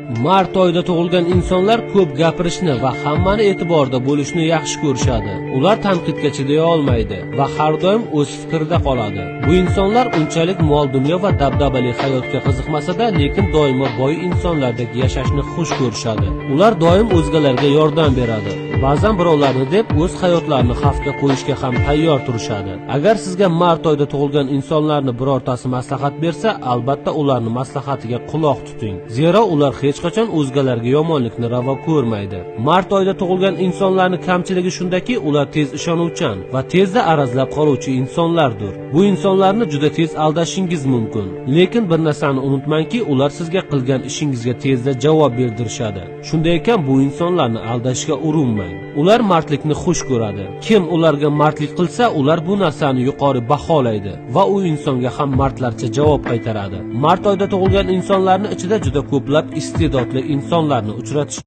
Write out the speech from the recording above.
Mart oyida tug'ilgan insonlar ko'p gapirishni va hammani e'tiborda bo'lishni yaxshi ko'rishadi. Ular tanqidga chiday olmaydi va har doim o'z fikrida qoladi. Bu insonlar unchalik mol-dunyo va dabdabali hayotga qiziqmasa-da, lekin doimo boy insonlardek yashashni xush ko'rishadi. Ular doim o'zgalarga yordam beradi. Ba'zan birovlarni deb o'z hayotlarini xavfga qo'yishga ham tayyor turishadi. Agar sizga mart oyida tug'ilgan insonlarni birortasi maslahat bersa, albatta ularning maslahatiga quloq tuting. Zero ular hech qachon o'zgalarga yomonlikni ravo ko'rmaydi. Mart oyida tug'ilgan insonlarning kamchiligi shundaki, ular tez ishonuvchan va tezda arazlab qoluvchi insonlardir. Bu insonlarni juda tez aldashingiz mumkin. Lekin bir narsani unutmangki, ular sizga qilgan ishingizga tezda javob berdirishadi. Shunday ekan, bu insonlarni aldashga urinmang. Ular mardlikni xush ko'radi. Kim ularga mardlik qilsa, ular bu narsani yuqori baholaydi va u insonga ham mardlarcha javob qaytaradi. Mart oyida tug'ilgan insonlarning ichida juda ko'plab iste'dodli insonlarni uchratish